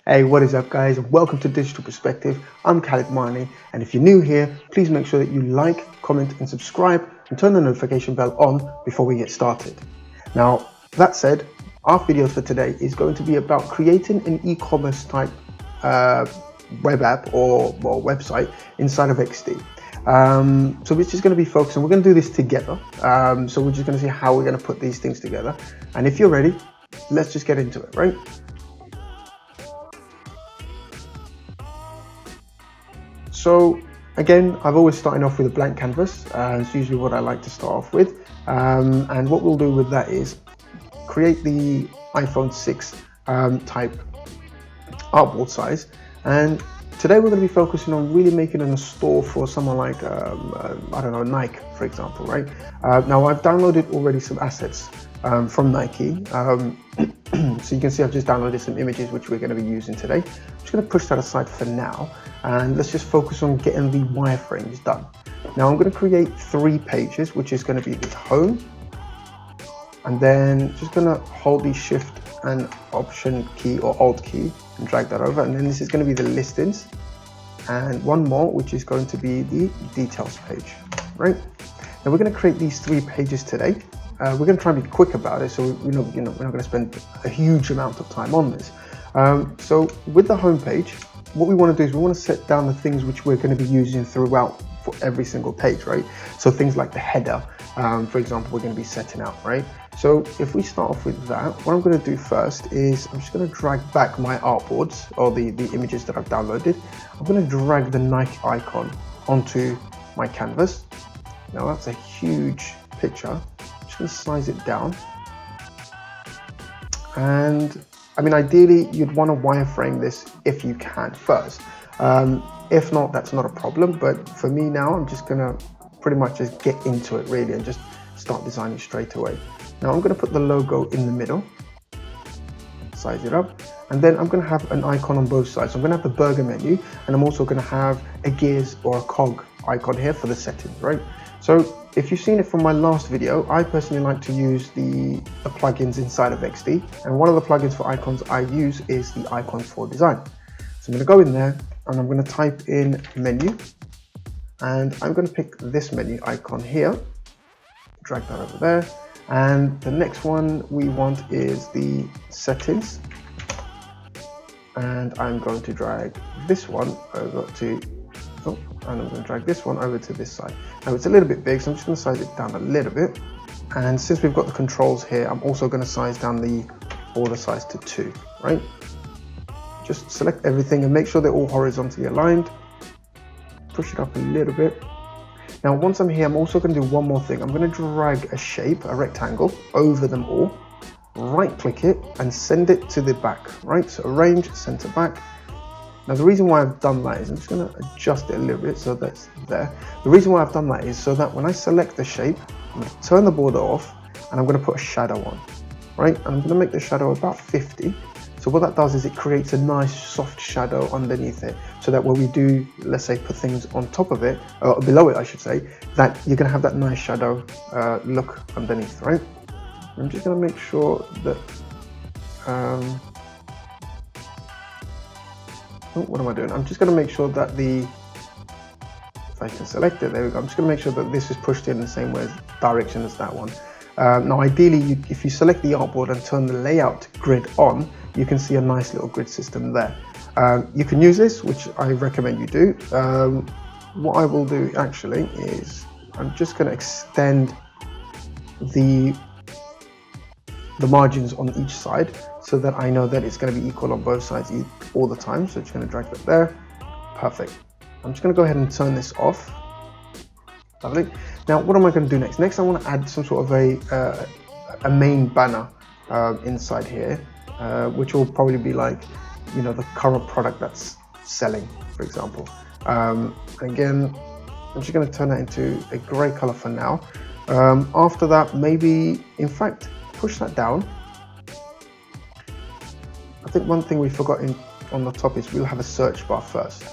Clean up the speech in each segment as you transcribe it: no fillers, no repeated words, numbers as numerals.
Hey, what is up guys? Welcome to Digital Perspective. I'm Khalid Marni, and if you're new here, please make sure that you like, comment and subscribe and turn the notification bell on before we get started. Now, that said, our video for today is going to be about creating an e-commerce type web app or website inside of XD. So we're just going to be focusing, we're going to do this together. So we're just going to see how we're going to put these things together. And if you're ready, let's just get into it, right? So again, I've always started off with a blank canvas. It's usually what I like to start off with. And what we'll do with that is create the iPhone 6 type artboard size. And today we're going to be focusing on really making it a store for someone like, I don't know, Nike, for example, right? Now I've downloaded already some assets from Nike. So you can see I've just downloaded some images which we're going to be using today. I'm just going to push that aside for now, and let's just focus on getting the wireframes done. Now I'm going to create 3 pages, which is going to be the home, and then just going to hold the shift and option key or alt key and drag that over, and then this is going to be the listings, and one more which is going to be the details page, right? Now we're going to create these 3 pages today. We're going to try and be quick about it, so we're not going to spend a huge amount of time on this. So with the home page, what we want to do is we want to set down the things which we're going to be using throughout for every single page, right? So things like the header, for example, we're going to be setting out, right? So if we start off with that, what I'm going to do first is I'm just going to drag back my artboards or the images that I've downloaded. I'm going to drag the Nike icon onto my canvas. Now that's a huge picture. I'm just going to size it down. And I mean, ideally you'd want to wireframe this if you can first. If not, that's not a problem. But for me now, I'm just going to pretty much just get into it really and just start designing straight away. Now I'm going to put the logo in the middle, size it up, and then I'm going to have an icon on both sides. So I'm going to have the burger menu, and I'm also going to have a gears or a cog icon here for the settings, right? So if you've seen it from my last video, I personally like to use the plugins inside of XD, and one of the plugins for icons I use is the icon for design. So I'm going to go in there and I'm going to type in menu, and I'm going to pick this menu icon here, drag that over there. And the next one we want is the settings, and I'm going to drag this one over to, and I'm going to drag this one over to this side. Now it's a little bit big, so I'm just going to size it down a little bit. And since we've got the controls here, I'm also going to size down the border size to 2, right? Just select everything and make sure they're all horizontally aligned. Push it up a little bit. Now once I'm here, I'm also going to do one more thing. I'm going to drag a shape, a rectangle, over them all, right click it and send it to the back, right? So arrange, center back. Now the reason why I've done that is, I'm just going to adjust it a little bit so that's there. The reason why I've done that is so that when I select the shape, I'm going to turn the border off and I'm going to put a shadow on, right? And I'm going to make the shadow about 50. So what that does is it creates a nice soft shadow underneath it, so that when we do, let's say, put things on top of it, or below it I should say, that you're going to have that nice shadow look underneath, right? I'm just going to make sure that, what am I doing? I'm just going to make sure that if I can select it, there we go. I'm just going to make sure that this is pushed in the same way direction as that one. Now ideally, if you select the artboard and turn the layout grid on, you can see a nice little grid system there. You can use this, which I recommend you do. What I will do actually is I'm just going to extend the margins on each side so that I know that it's going to be equal on both sides all the time. So I'm just going to drag that there. Perfect. I'm just going to go ahead and turn this off. Lovely. Now what am I going to do next? Next I want to add some sort of a main banner inside here, which will probably be like, you know, the current product that's selling, for example. Again, I'm just going to turn that into a grey color for now. After that, maybe, in fact, push that down. I think one thing we forgot on the top is we'll have a search bar first,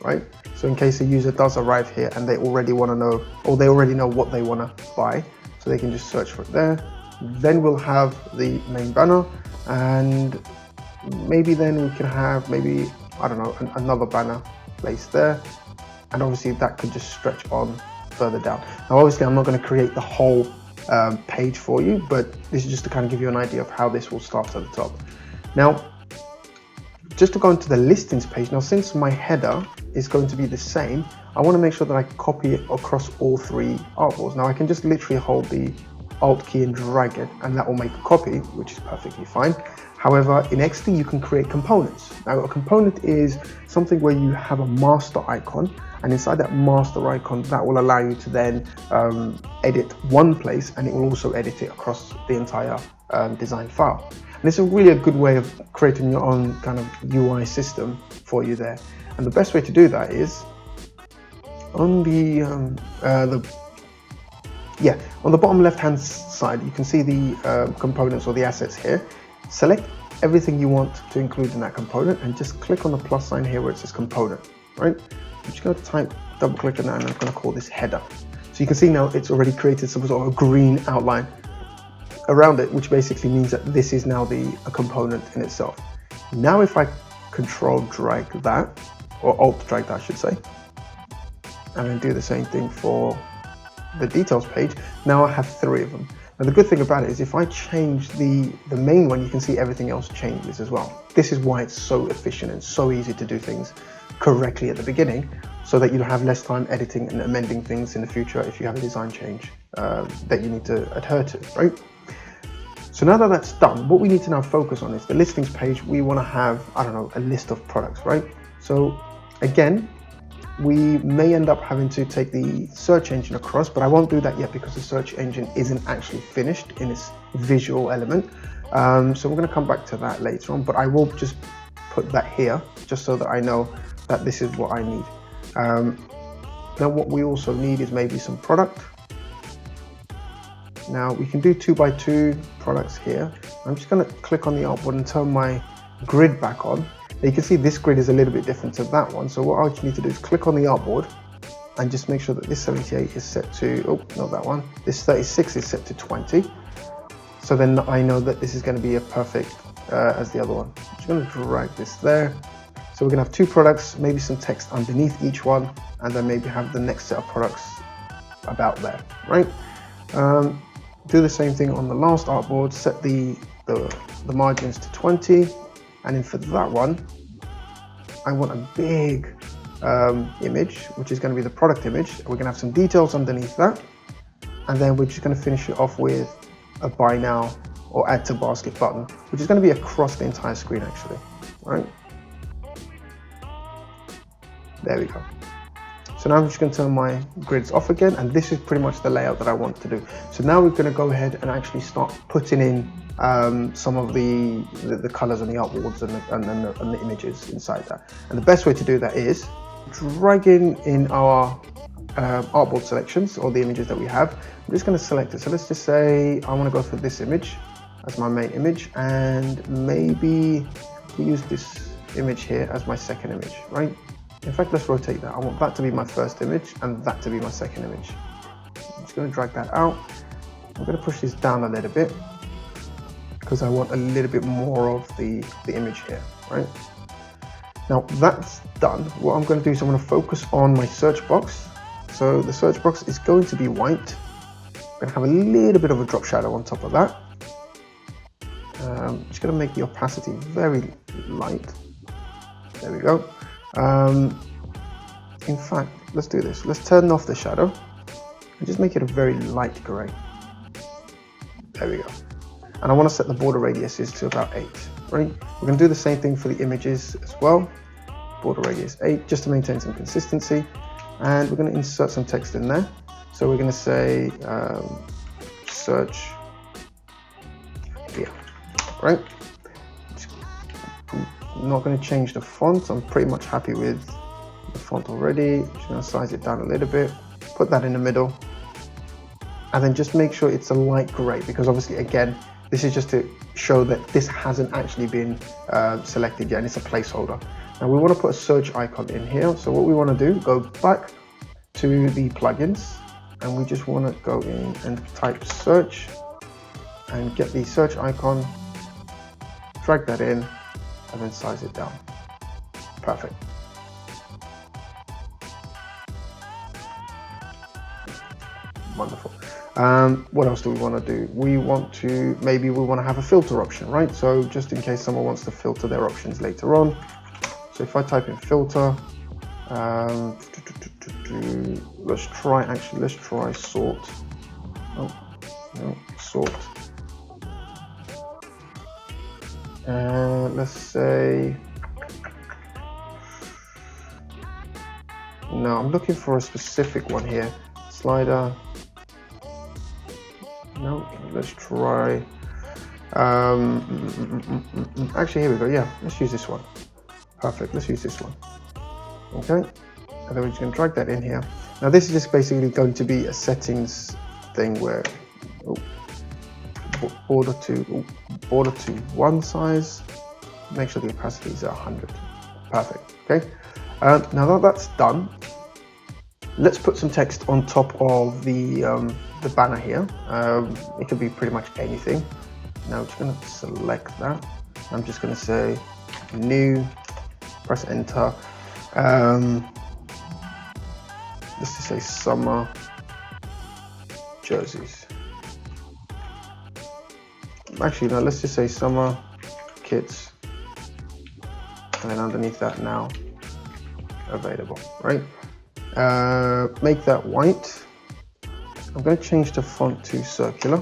right? So in case a user does arrive here and they already want to know, or they already know what they want to buy, so they can just search for it there. Then we'll have the main banner, and maybe then we can have maybe, I don't know, another banner placed there, and obviously that could just stretch on further down. Now obviously I'm not going to create the whole page for you, but this is just to kind of give you an idea of how this will start at the top. Now just to go into the listings page, now since my header is going to be the same, I want to make sure that I copy it across all three artboards. Now I can just literally hold the Alt key and drag it, and that will make a copy, which is perfectly fine. However, in XD you can create components. Now a component is something where you have a master icon, and inside that master icon that will allow you to then edit one place, and it will also edit it across the entire design file. And it's really a good way of creating your own kind of UI system for you there. And the best way to do that is on the bottom left hand side, you can see the components or the assets here. Select everything you want to include in that component and just click on the plus sign here where it says component, right? I'm just going to type, double click on that, and I'm going to call this header. So you can see now it's already created some sort of a green outline around it, which basically means that this is now a component in itself. Now if I control drag that, or alt drag that I should say, and then do the same thing for the details page, now I have three of them. Now the good thing about it is if I change the main one, you can see everything else changes as well. This is why it's so efficient and so easy to do things correctly at the beginning, so that you'll have less time editing and amending things in the future if you have a design change that you need to adhere to, right? So now that that's done, what we need to now focus on is the listings page. We want to have, I don't know, a list of products, right? So again, we may end up having to take the search engine across, but I won't do that yet because the search engine isn't actually finished in its visual element. So we're going to come back to that later on, but I will just put that here just so that I know that this is what I need. Now what we also need is maybe some product. Now we can do 2x2 products here. I'm just going to click on the artboard and turn my grid back on. Now you can see this grid is a little bit different to that one. So what I need to do is click on the artboard and just make sure that this 78 is set to, oh, not that one. This 36 is set to 20. So then I know that this is going to be a perfect as the other one. I'm just going to drag this there. So we're going to have two products, maybe some text underneath each one, and then maybe have the next set of products about there, right? Do the same thing on the last artboard, set the margins to 20, and then for that one, I want a big image, which is going to be the product image. We're going to have some details underneath that, and then we're just going to finish it off with a buy now or add to basket button, which is going to be across the entire screen actually, right? There we go. So now I'm just going to turn my grids off again, and this is pretty much the layout that I want to do. So now we're going to go ahead and actually start putting in some of the colors and the artboards and the images inside that. And the best way to do that is dragging in our artboard selections or the images that we have. I'm just going to select it. So let's just say I want to go for this image as my main image, and maybe we use this image here as my second image, right? In fact, let's rotate that. I want that to be my first image and that to be my second image. I'm just going to drag that out. I'm going to push this down a little bit because I want a little bit more of the image here, right? Now that's done. What I'm going to do is I'm going to focus on my search box. So the search box is going to be white. I'm going to have a little bit of a drop shadow on top of that. I'm just going to make the opacity very light. There we go. In fact, let's do this. Let's turn off the shadow and just make it a very light gray. There we go. And I want to set the border radiuses to about 8, right? We're going to do the same thing for the images as well. Border radius 8, just to maintain some consistency. And we're going to insert some text in there. So we're going to say search here, right? I'm not going to change the font. I'm pretty much happy with the font already. I'm just going to size it down a little bit, put that in the middle, and then just make sure it's a light gray, because obviously again this is just to show that this hasn't actually been selected yet and it's a placeholder. Now we want to put a search icon in here. So what we want to do, go back to the plugins, and we just want to go in and type search and get the search icon, drag that in, and then size it down. Perfect. Wonderful. What else do we want to do? We want to have a filter option, right? So just in case someone wants to filter their options later on. So if I type in filter, let's try sort. Oh, no, sort. Let's say, no, I'm looking for a specific one here. Slider. No, let's try. Actually, here we go. Yeah, let's use this one. Perfect. Let's use this one. Okay, and then we're just going to drag that in here. Now, this is just basically going to be a settings thing where border to one size. Make sure the opacity is at 100. Perfect. Okay. Now that that's done, let's put some text on top of the banner here. It could be pretty much anything. Now I'm just going to select that. I'm just going to say new, press enter. Let's just say summer jerseys. Actually, no, let's just say summer kids. And then underneath that now, available, right? Make that white. I'm going to change the font to circular.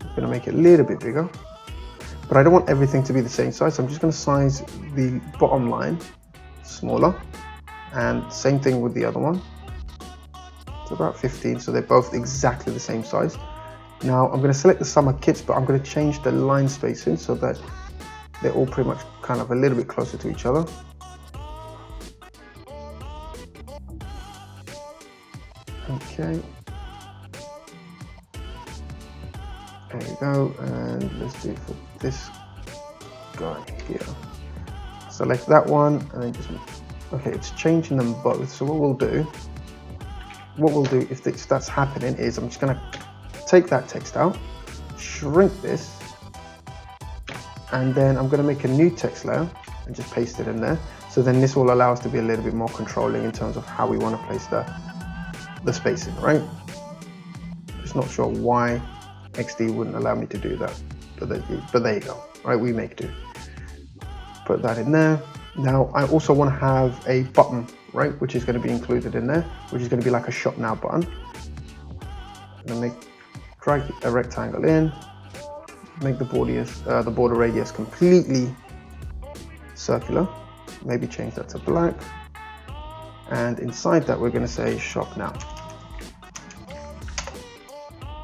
I'm going to make it a little bit bigger, but I don't want everything to be the same size. So I'm just going to size the bottom line smaller, and same thing with the other one. It's about 15, so they're both exactly the same size. Now I'm going to select the summer kits, but I'm going to change the line spacing so that they're all pretty much kind of a little bit closer to each other. Okay. There we go, and let's do it for this guy here. Select that one, and then just, okay, it's changing them both. So what we'll do if that's happening is I'm just going to take that text out, shrink this, and then I'm going to make a new text layer and just paste it in there. So then this will allow us to be a little bit more controlling in terms of how we want to place the spacing, right? Just not sure why XD wouldn't allow me to do that, but there you go, right? We make do. Put that in there. Now I also want to have a button, right, which is going to be included in there, which is going to be like a shop now button. And drag a rectangle in, make the border radius completely circular. Maybe change that to black. And inside that, we're going to say shop now.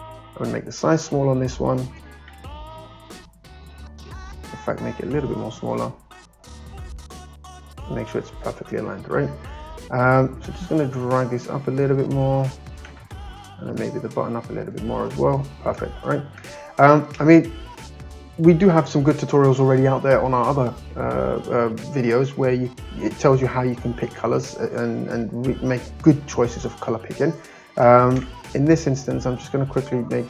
I'm going to make the size small on this one. In fact, make it a little bit more smaller. Make sure it's perfectly aligned, right? So just going to drag this up a little bit more, and then maybe the button up a little bit more as well. Perfect, right? I mean, we do have some good tutorials already out there on our other videos where it tells you how you can pick colors and make good choices of color picking. In this instance, I'm just going to quickly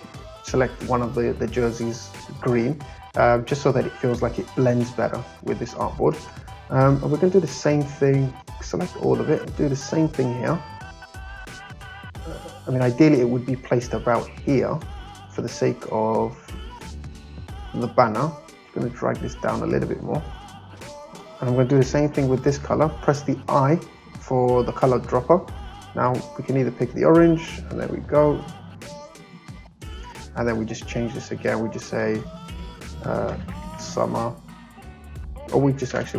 select one of the jerseys green, just so that it feels like it blends better with this artboard. And we're going to do the same thing, select all of it, do the same thing here. I mean, ideally it would be placed about here for the sake of the banner. I'm going to drag this down a little bit more. And I'm going to do the same thing with this color. Press the I for the color dropper. Now we can either pick the orange, and there we go. And then we just change this again. We just say summer. Or we'll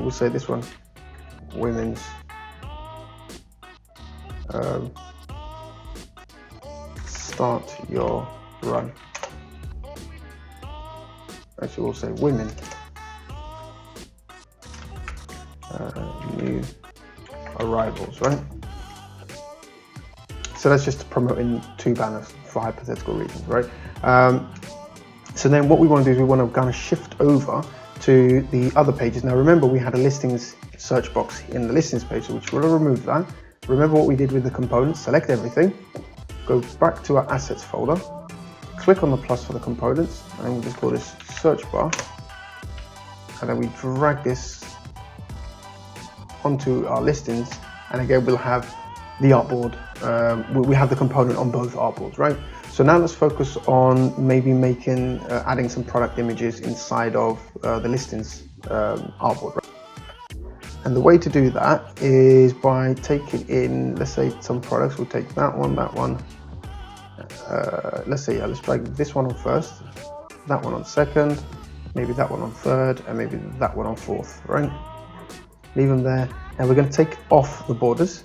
say this one, women's start your run. Actually, we'll say women new arrivals, right? So that's just promoting two banners for hypothetical reasons, right? So then what we want to do is we want to kind of shift over to the other pages. Now remember, we had a listings search box in the listings page, so we'll remove that. Remember what we did with the components, select everything, go back to our assets folder, click on the plus for the components, and we'll just call this search bar. and then we drag this onto our listings, and again we'll have the artboard. We have the component on both artboards, right? So now let's focus on maybe making adding some product images inside of the listings artboard, right? And the way to do that is by taking in, let's say, some products. We'll take that one, let's say, let's drag this one on first, that one on second, maybe that one on third, and maybe that one on fourth, right? Leave them there. Now we're going to take off the borders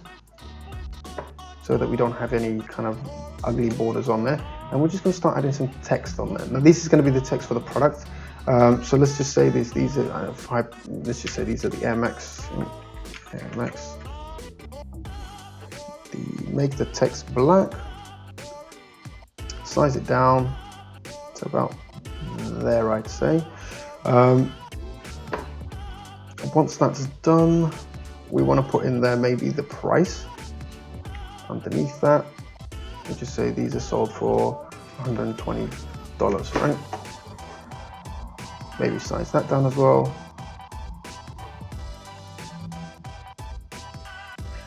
so that we don't have any kind of ugly borders on there, and we're just going to start adding some text on there. Now this is going to be the text for the product. So let's just say these are let's just say these are the Air Max. Make the text black, size it down to about there, I'd say. Once that's done, we want to put in there maybe the price underneath that. Let's just say these are sold for $120, right? Maybe size that down as well.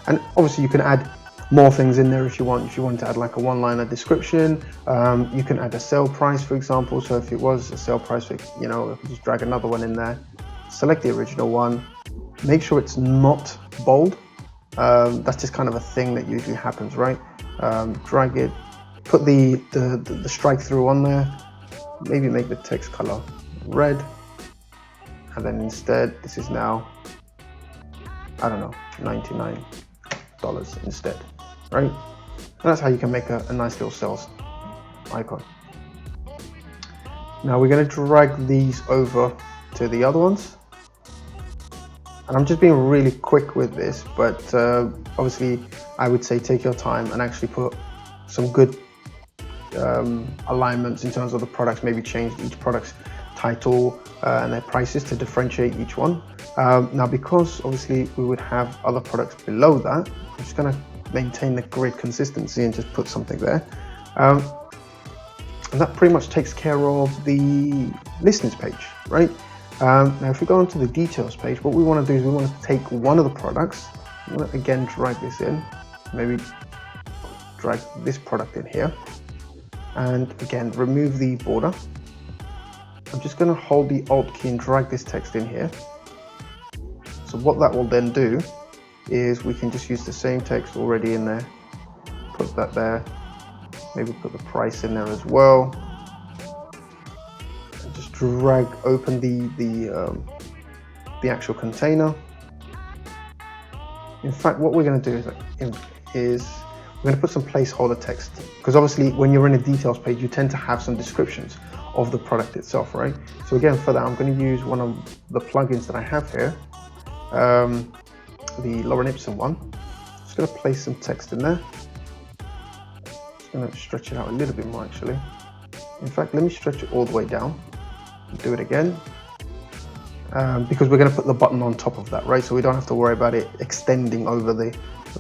And obviously you can add more things in there if you want. If you want to add like a one-liner description, you can add a sale price, for example. So if it was a sale price, you know, just drag another one in there, select the original one, make sure it's not bold. That's just kind of a thing that usually happens, right? Drag it, put the strike through on there, maybe make the text color red, and then instead this is now, I don't know, $99 instead, right? And that's how you can make a nice little sales icon. Now we're going to drag these over to the other ones, and I'm just being really quick with this, but obviously I would say take your time and actually put some good alignments in terms of the products. Maybe change each product's title and their prices to differentiate each one. Now because obviously we would have other products below that, I'm just going to maintain the grid consistency and just put something there. And that pretty much takes care of the listings page, right? Now if we go onto the details page, what we want to do is we want to take one of the products, I'm going to again drag this in, maybe drag this product in here, and again remove the border. I'm just going to hold the Alt key and drag this text in here. So what that will then do is we can just use the same text already in there, put that there, maybe put the price in there as well, and just drag open the actual container. In fact, what we're going to do is we're going to put some placeholder text, because obviously when you're in a details page you tend to have some descriptions of the product itself, right? So again, for that I'm going to use one of the plugins that I have here, the Lorem Ipsum one. Just going to place some text in there. Just going to stretch it out a little bit more actually. In fact, let me stretch it all the way down. Do it again, because we're going to put the button on top of that, right? So we don't have to worry about it extending over the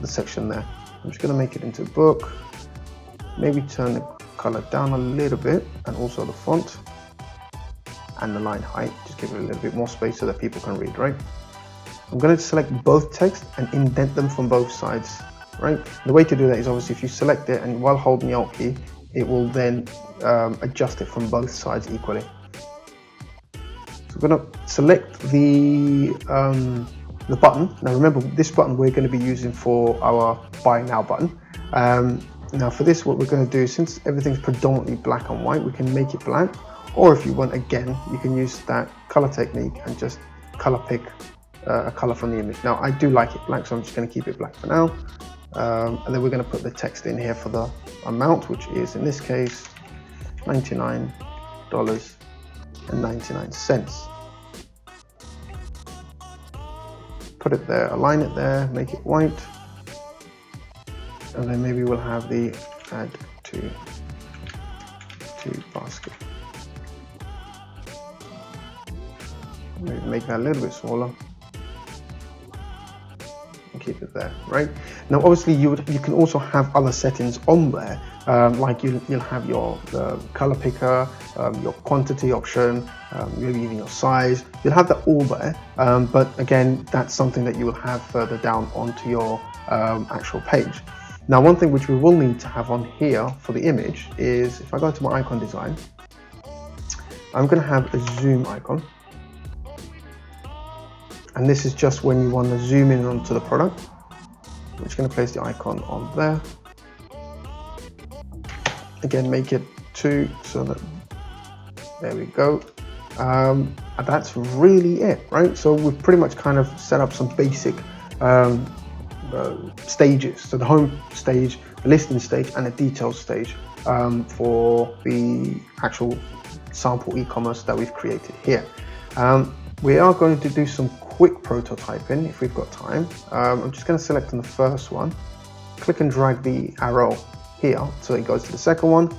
section there. I'm just going to make it into book. Maybe turn the color down a little bit, and also the font and the line height. Just give it a little bit more space so that people can read, right? I'm going to select both text and indent them from both sides, right? The way to do that is obviously if you select it and while holding the Alt key, it will then adjust it from both sides equally. So we're going to select the button. Now remember, this button we're going to be using for our buy now button. Now for this, what we're going to do, since everything's predominantly black and white, we can make it black, or if you want, again, you can use that color technique and just color pick a color from the image. Now I do like it black, so I'm just going to keep it black for now, and then we're going to put the text in here for the amount, which is in this case $99.99. Put it there, align it there, make it white, and then maybe we'll have the add to basket. Maybe make that a little bit smaller. and keep it there, right? Now, obviously, you can also have other settings on there, like you'll have your color picker, your quantity option, maybe even your size. You'll have that all there, but again, that's something that you will have further down onto your actual page. Now, one thing which we will need to have on here for the image is, if I go to my icon design, I'm going to have a zoom icon. And this is just when you want to zoom in onto the product. I'm just going to place the icon on there. Again, make it 2 so that, there we go. And that's really it, right? So we've pretty much kind of set up some basic stages. So the home stage, the listing stage, and a detail stage for the actual sample e-commerce that we've created here. We are going to do some quick prototyping if we've got time. I'm just going to select on the first one, click and drag the arrow here so it goes to the second one,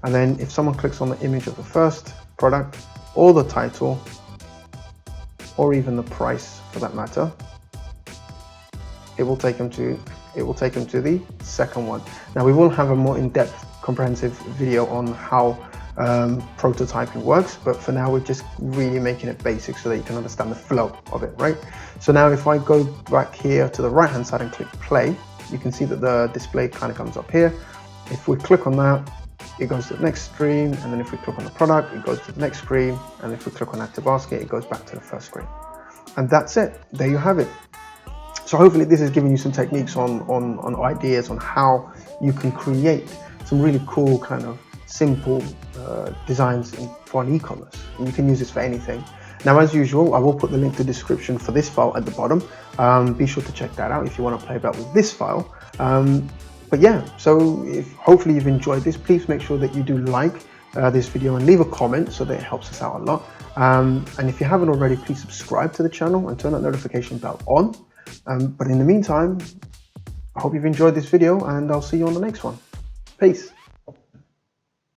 and then if someone clicks on the image of the first product, or the title, or even the price for that matter, it will take them to the second one. Now, we will have a more in-depth comprehensive video on how prototyping works, but for now we're just really making it basic so that you can understand the flow of it, right? So now if I go back here to the right hand side and click play, you can see that the display kind of comes up here. If we click on that, it goes to the next screen, and then if we click on the product, it goes to the next screen, and if we click on add to basket, it goes back to the first screen. And that's it. There you have it. So hopefully this is giving you some techniques on ideas on how you can create some really cool kind of simple designs for an e-commerce. And you can use this for anything. Now, as usual, I will put the link to the description for this file at the bottom. Be sure to check that out if you want to play about with this file. But yeah, so hopefully you've enjoyed this. Please make sure that you do like this video and leave a comment so that it helps us out a lot. And if you haven't already, please subscribe to the channel and turn that notification bell on. But in the meantime, I hope you've enjoyed this video, and I'll see you on the next one. Peace.